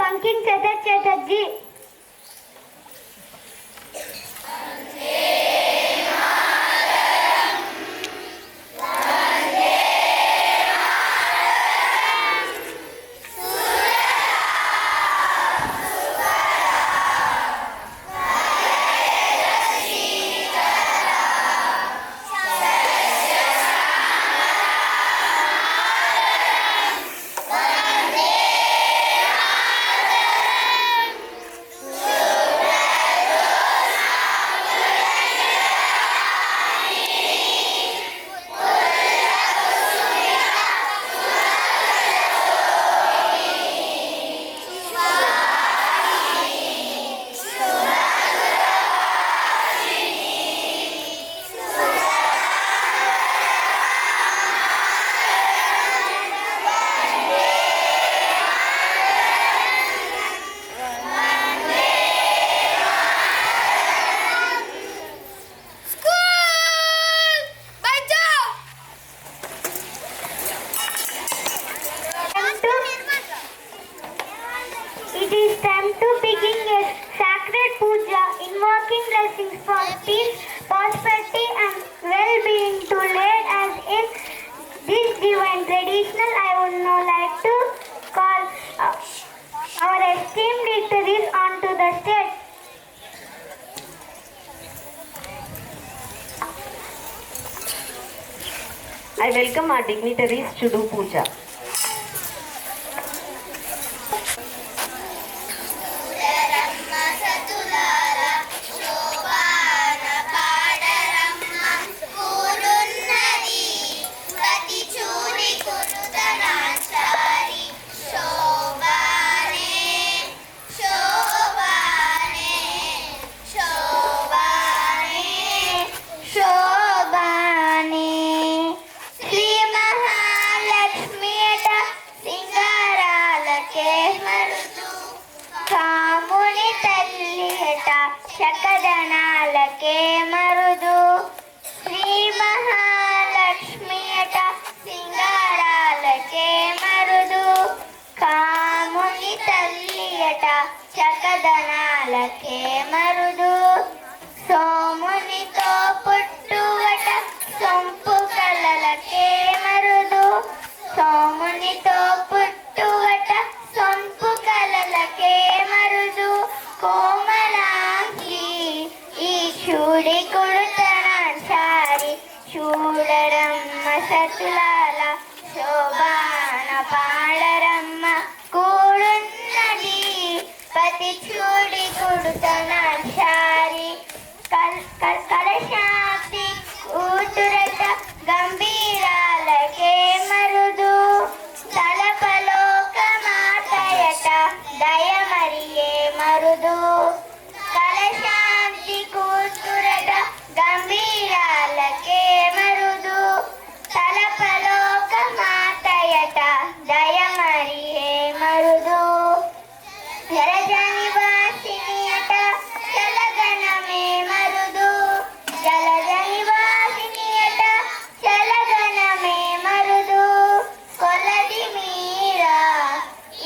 Banking Chatterjee. It is time to begin a sacred puja, invoking blessings for peace, prosperity, and well-being to lead us in this divine traditional. I would now like to call our esteemed dignitaries onto the stage. I welcome our dignitaries to do puja. కాముని తల్లి హట శకదనాలకే మరుదు శ్రీ మహాలక్ష్మి హట సింగారాలకే మరుదు కాముని తల్లి హట శకదనాలకే మరుదు సోమునితో పుట్టువట సొంపు కలలకే మరుదు సోమునితో పుట్టువట సొంపు కలలకే మరుదు కోమలాంగి ఈ చూడి కుడుతనాచారి చూడరమ్మ సతులాల శోభాన పాడరమ్మ కూడున్నది పతి చూడి కుడుతనాచారి కలశాంతి కూతురట గంభీరాలకే మరుదు తలపలోక మాతయట దయమరియే మరుదు కలశాంతి కూతురట గంభీరాలకే మరుదు తలపలోక మాతయట దయమరియే మరుదు జలజని వాసినియట జలగణమే మరుదు జలజని వాసినియట జలగణమే మరుదు కొలది మీరా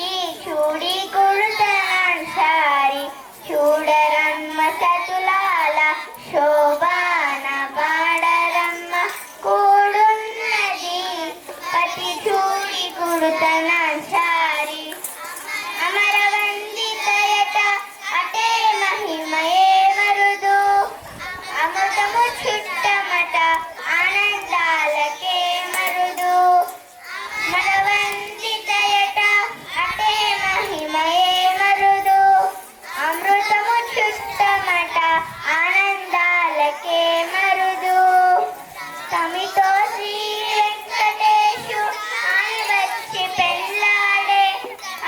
ఈ చూడి కుడుతనాన్సారి చూడరమ్మ సతులాల శోభాన పాడరమ్మ కూడున్నది పతి చూడి కుడుతనాన్సారి అమరవందితయట అటే మహిమయే మరుదు అమృతము చుట్టమట ఆనందాలకే మరుదు అమరవందితయట అటే మహిమయే మరుదు అమృతము చుట్టమట ఆనందాలకే మరుదు తమితో శ్రీ వెంకటేశు అని వచ్చి పెళ్ళాడే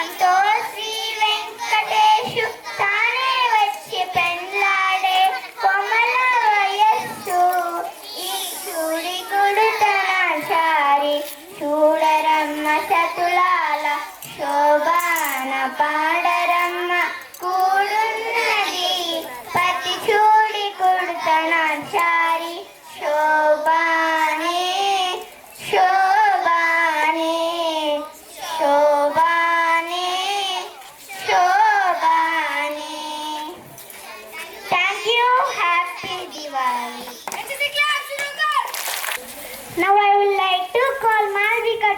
అంతో శ్రీ వెంకటేశు తానే వచ్చి పెళ్ళాడే కొమల వయస్సు ఈ చూడి కుడుతనాచారి చూడరమ్మ సతులాల శోభాన పాడరమ్మ కూడున్నది పతి చూడి కుడుతనాచారి శోభానే శోభానే శోభానే శోభానే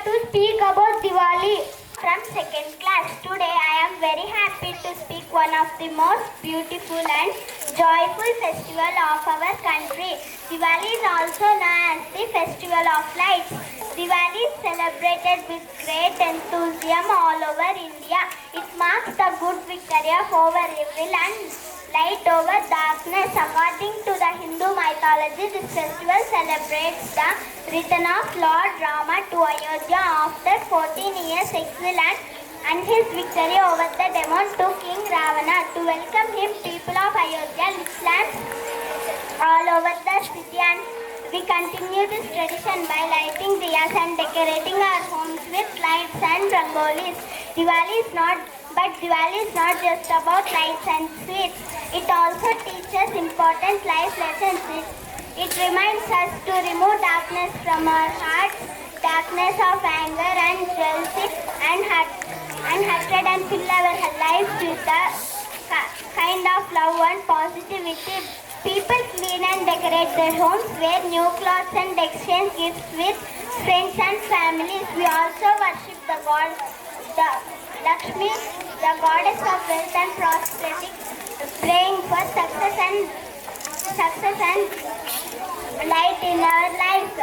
to speak about Diwali. From second class. Today I am very happy to speak one of the most beautiful and joyful festival of our country. Diwali is also known as the festival of lights. Diwali is celebrated with great enthusiasm all over India. It marks the good victory of over evil and light over darkness. According to the Hindu mythology, this festival celebrates the return of Lord Rama to Ayodhya after 14 years exile and his victory over the demon to King Ravana. To welcome him, people of Ayodhya lit lamps all over the city, and we continue this tradition by lighting diyas and decorating our homes with lights and rangolis. Diwali is not just about lights and sweets. It also teaches important life lessons. It reminds us to remove darkness from our hearts, darkness of anger and jealousy and hatred, and fill our lives with the kind of love and positivity. People clean and decorate their homes, wear new clothes and exchange gifts with friends and families. We also worship the Lakshmi, the goddess of wealth and prosperity, praying for success and light in our lives.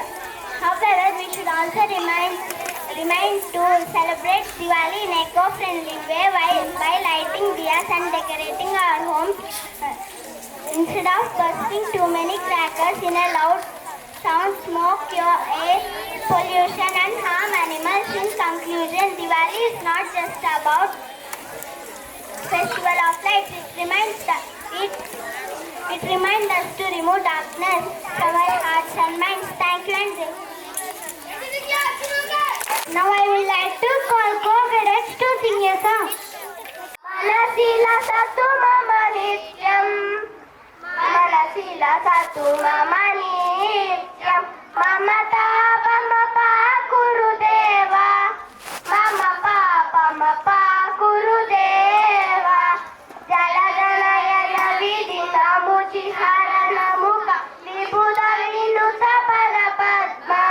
However, we should also remind to celebrate Diwali in eco-friendly way by lighting diyas and decorating our homes instead of bursting too many crackers in a loud sound, smoke, air pollution and harm animals. In conclusion, Diwali is not just about festival of lights. It reminds us to remove darkness from our hearts and minds. Thank you and now I would like to call co-cadets to sing a song. Manasila satu mama nityam, Manasila satu mama nityam, Mamata pamapa Gurudeva, Mama papa Gurudeva, Jaladanayana vidita muchiharana mukha, Vibhuda vinuta parapadma,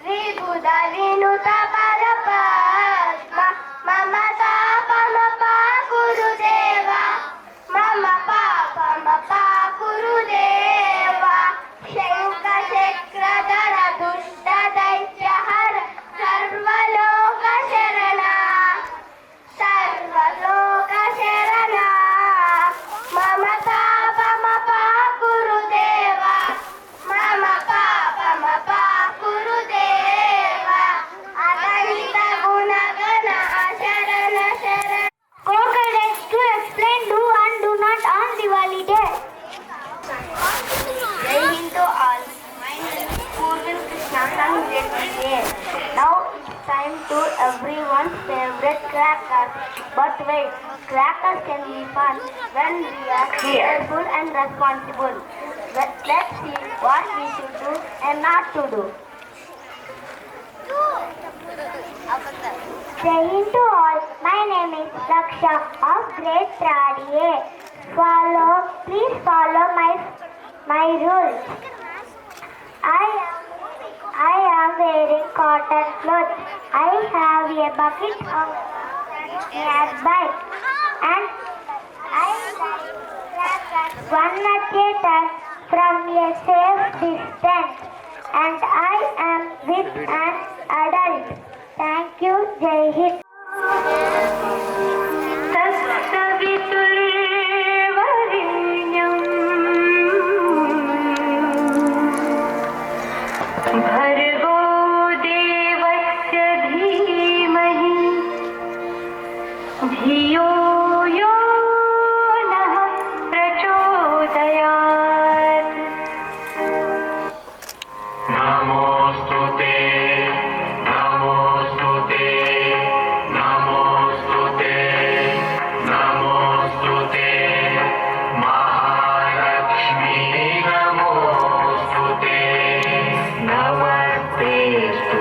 Vibhuda vinuta parapadma, Mamata pamapa Gurudeva, Mama papa Gurudeva, Shanka Chakradhara Dushta Daityahara, Sarvaloka Sharana, Sarvaloka Sharana, Mamata pamapa Gurudeva, Mama papa Gurudeva, Aganita Gunagana Sharana Sharana. Co-cadets to explain do and do not on Diwali day. Jai Hind to all. My name is Purvil Krishna from grade 3A. Now it's time to everyone's favorite crackers. But wait, crackers can be fun when we are careful and responsible. Let's see what we should do and not to do. Jai Hind to all. My name is Raksha of grade 3A. Please follow my rules. I am wearing cotton clothes. I have a bucket of nearby, and I like crackers one at a time from a safe distance. And I am with an adult. Thank you, Jai Hind. भर्गो देवस्य धीमहि धियो यो नः प्रचोदयात्। नमोस्तुते नमोस्तुते नमोस्तुते नमोस्तुते महालक्ष्मी नमोस्तुते नमस्तेस्तु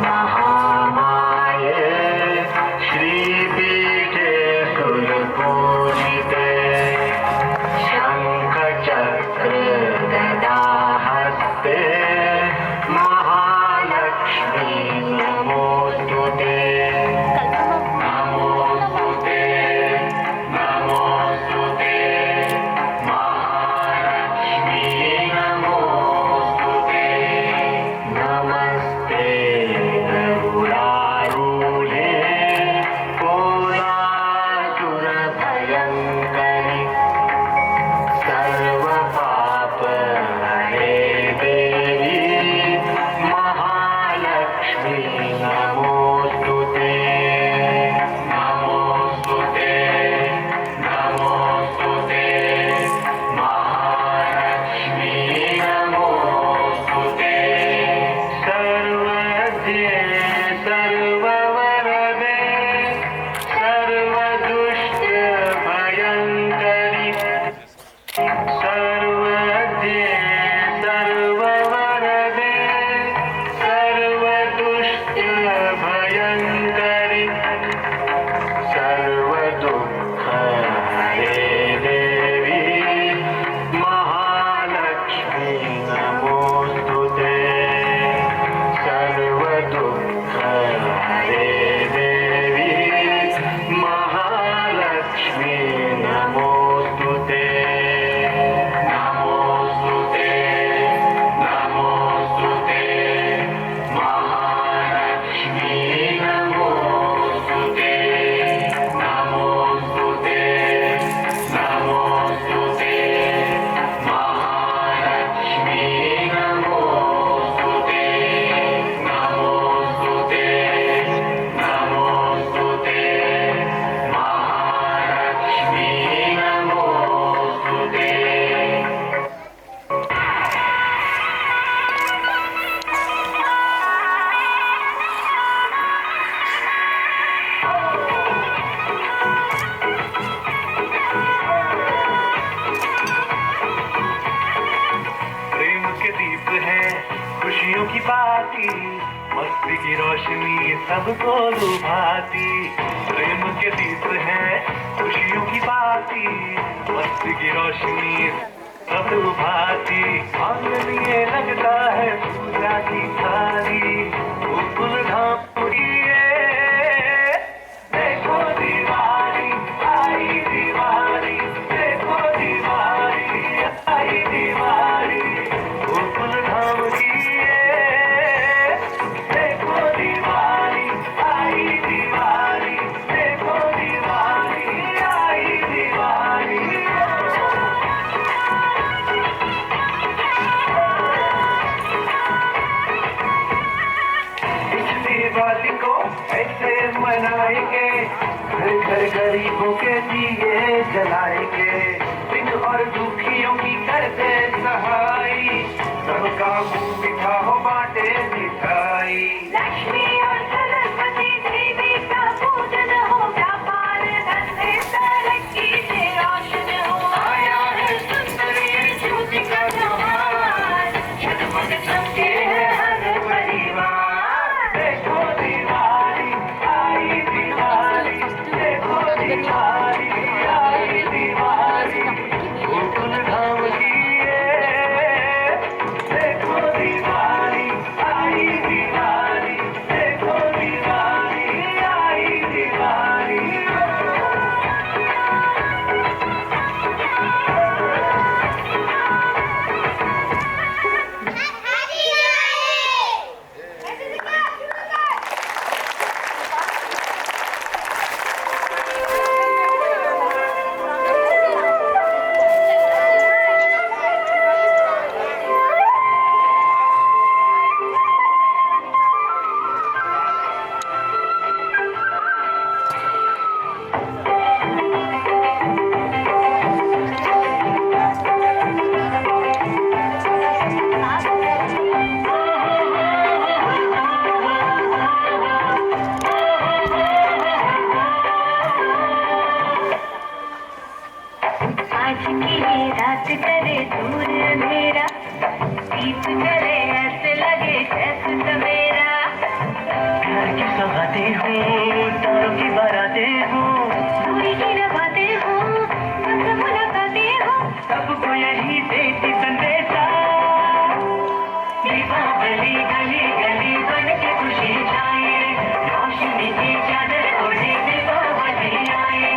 महामाये श्रीपीठे सुरपूजिते की रोशनी सबको लुभाती, प्रेम के दीप है खुशियों की बाती, मस्ती की रोशनी सब लुभाती, आंगन ये लगता है पूजा की थाली, गोकुल धाम की ये, देखो दिवाली आई दिवाली, देखो दिवाली आई दिवाली, गोकुल धाम की ये, देखो दिवाली आई दिवाली, देखो दिवाली आई दिवाली। इस दिवाली को ऐसे मनाएंगे, घर घर गरीबों के दिए जलाएंगे, दिन और दुखियों की करते सहाय, सबका मुंह मीठा हो बांटे मिठाई। लक्ष्मी और सरस्वती देवी का पूजन हो, व्यापार धंधे तरक्की से रोशन हो, आया है सुंदर ये ज्योति का त्योहार, जगमग चमके है हर परिवार। देखो दिवाली आई दिवाली, देखो दिवाली आई दिवाली, गोकुल धाम की ये, देखो दिवाली आई दिवाली, देखो दिवाली आई दिवाली। आज की ये रात करे दूर अंधेरा, दीप जले ऐसे लगे जैसे सवेरा, घर की सौगातें हों, तारों की बारातें हों, दूरी की नवातें हों, सबसे मुलाकातें हों, सबको यही देती संदेशा, दीपावली गली गली बन के खुशी छाए, रोशनी की चादर ओढ़े दीपावली आए,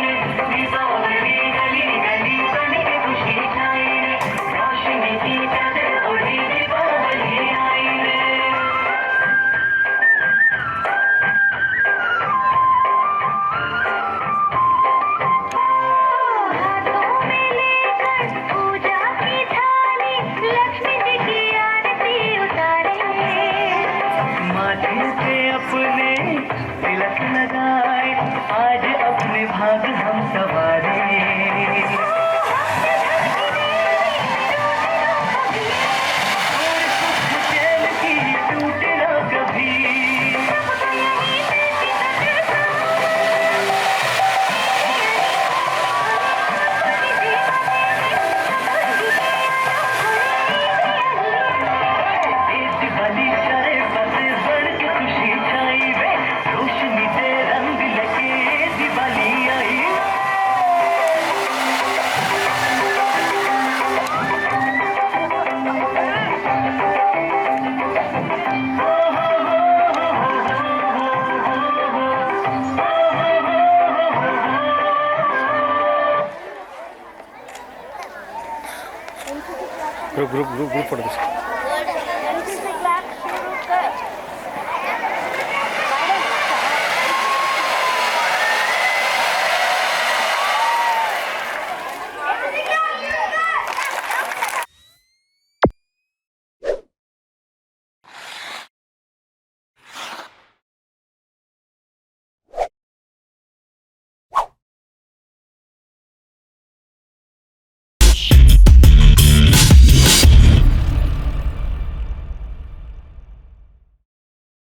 दीपावली गली गली बन के खुशी छाए, रोशनी की चादर ओढ़े दीपावली आए। हाथों में लेकर पूजा की थाली, लक्ष्मी जी की आरती उतारे, माथे पे अपने तिलक लगाए, आज अपने भाग हम सवारे, और सुख चैन की टूटे ना कभी, दिवाली चाहे बस बढ़ के खुशी छाई वे, रोशनी से रंग लगे दिवाली आई। Group photo